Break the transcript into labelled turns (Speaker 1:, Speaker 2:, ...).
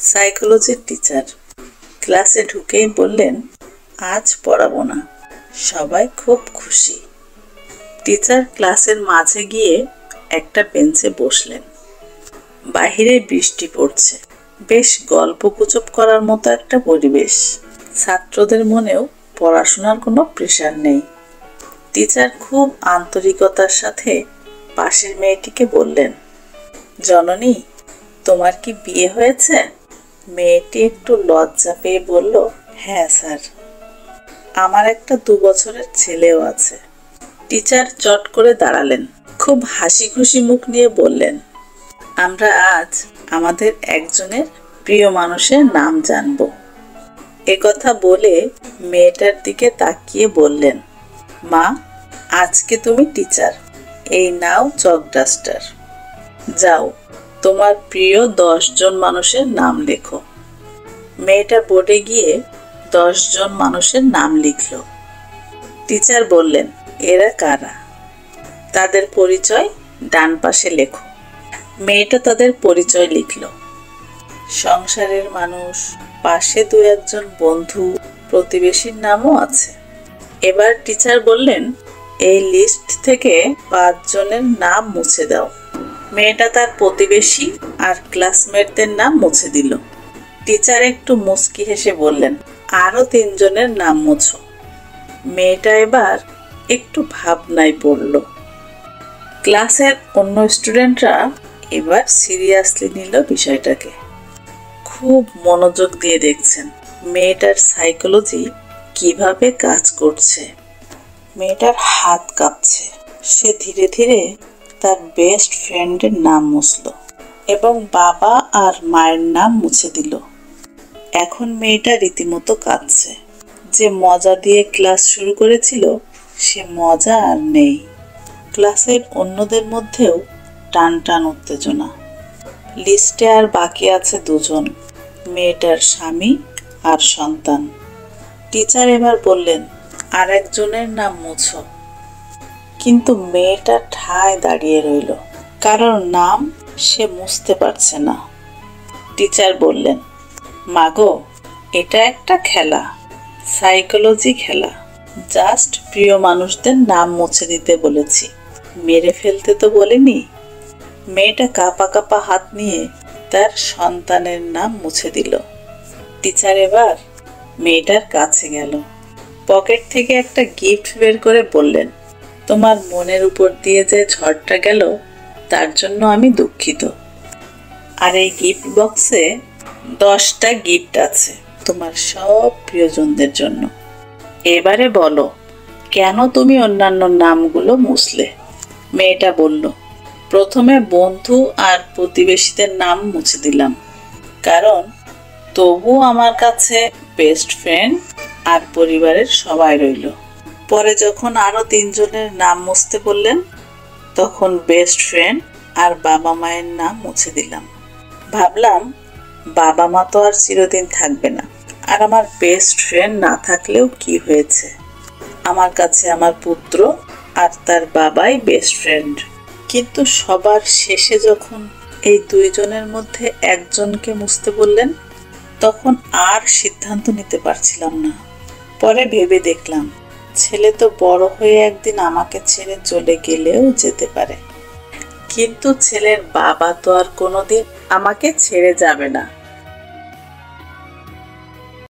Speaker 1: সাইকোলজির teacher ক্লাসে ঢুকেই বললেন, আজ পড়াবো না। সবাই খুব খুশি। টিচার ক্লাসের মাঝে গিয়ে একটা বেঞ্চে বসলেন। বাহিরে বৃষ্টি পড়ছে। বেশ গল্পগুজব করার মতো একটা পরিবেশ। ছাত্রদের মনেও পড়াশোনার কোনো প্রেশার নেই। টিচার খুব আন্তরিকতার সাথে পাশের মেয়েটিকে বললেন, জননী, তোমার কি বিয়ে হয়েছে? মেয়েটি একটু লজ্জা পেয়ে বলল, হ্যাঁ স্যার। আমার একটা 2 বছরের ছেলেও আছে। টিচার চট করে দাঁড়ালেন। খুব হাসি খুশি মুখ নিয়ে বললেন, আমরা আজ আমাদের একজনের প্রিয় মানুষের নাম জানব। একথা বলে মেয়েটার দিকে তাকিয়ে বললেন, মা, আজকে তুমি টিচার। এই নাও চক ডাস্টার। যাও, তোমার প্রিয় 10 জন মানুষের নাম লেখো। মেয়েটা বোর্ডে গিয়ে 10 জন মানুষের নাম লিখল। টিচার বললেন, এরা কারা? তাদের পরিচয় ডান পাশে লেখো। মেয়েটা তাদের পরিচয় লিখল। সংসারের মানুষ, পাশে 2-1 জন বন্ধু, প্রতিবেশীর নামও আছে। এবার টিচার বললেন, এই লিস্ট থেকে 5 জনের নাম মুছে দাও। মেয়েটা তার প্রতিবেশী আর ক্লাসমেটদের নাম মুছে দিল। টিচার একটু মুচকি হেসে বললেন, আরো 3 জনের নাম মুছো। মেয়েটা এবার একটু ভাবনায় পড়ল। ক্লাসের অন্য স্টুডেন্টরা এবার সিরিয়াসলি নিল বিষয়টাকে। খুব মনোযোগ দিয়ে দেখছেন মেয়েটার সাইকোলজি কিভাবে কাজ করছে। মেয়েটার হাত কাঁপছে। সে ধীরে ধীরে তার বেস্ট ফ্রেন্ডের নাম মুছল এবং বাবা আর মায়ের নাম মুছে দিল। এখন মেয়েটা রীতিমতো কাঁদছে। যে মজা দিয়ে ক্লাস শুরু করেছিল সে মজা আর নেই। ক্লাসের অন্যদের মধ্যেও টান টান উত্তেজনা। লিস্টে আর বাকি আছে 2 জন, মেয়েটার স্বামী আর সন্তান। টিচার এবার বললেন, আর একজনের নাম মুছো। কিন্তু মেয়েটা ঠায় দাঁড়িয়ে রইল। কারোর নাম সে মুছতে পারছে না। টিচার বললেন, মাগো, এটা একটা খেলা, সাইকোলজি খেলা। জাস্ট প্রিয় মানুষদের নাম মুছে দিতে বলেছি, মেরে ফেলতে তো বলিনি। মেয়েটা কাঁপা কাঁপা হাত নিয়ে তার সন্তানের নাম মুছে দিল। টিচার এবার মেয়েটার কাছে গেল। পকেট থেকে একটা গিফট বের করে বললেন, তোমার মনের উপর দিয়ে যে ঝড়টা গেল তার জন্য আমি দুঃখিত। আর এই গিফট বক্সে 10টা গিফট আছে তোমার সব প্রিয়জনদের জন্য। এবারে বলো, কেন তুমি অন্যান্য নামগুলো মুছলে? মেয়েটা বলল, প্রথমে বন্ধু আর প্রতিবেশীদের নাম মুছে দিলাম, কারণ তবু আমার কাছে বেস্ট ফ্রেন্ড আর পরিবারের সবাই রইল। পরে যখন আরো 3 জনের নাম মুছতে বললেন, তখন বেস্ট ফ্রেন্ড আর বাবা মায়ের নাম মুছে দিলাম। ভাবলাম বাবা মা তো আর চিরদিন থাকবে না, আর আমার বেস্ট ফ্রেন্ড না থাকলেও কি হয়েছে, আমার কাছে আমার পুত্র আর তার বাবাই বেস্ট ফ্রেন্ড। কিন্তু সবার শেষে যখন এই 2 জনের মধ্যে একজনকে মুছতে বললেন, তখন আর সিদ্ধান্ত নিতে পারছিলাম না। পরে ভেবে দেখলাম, ছেলে তো বড় হয়ে একদিন আমাকে ছেড়ে চলে গেলেও যেতে পারে, কিন্তু ছেলের বাবা তো আর কোনোদিন আমাকে ছেড়ে যাবে না।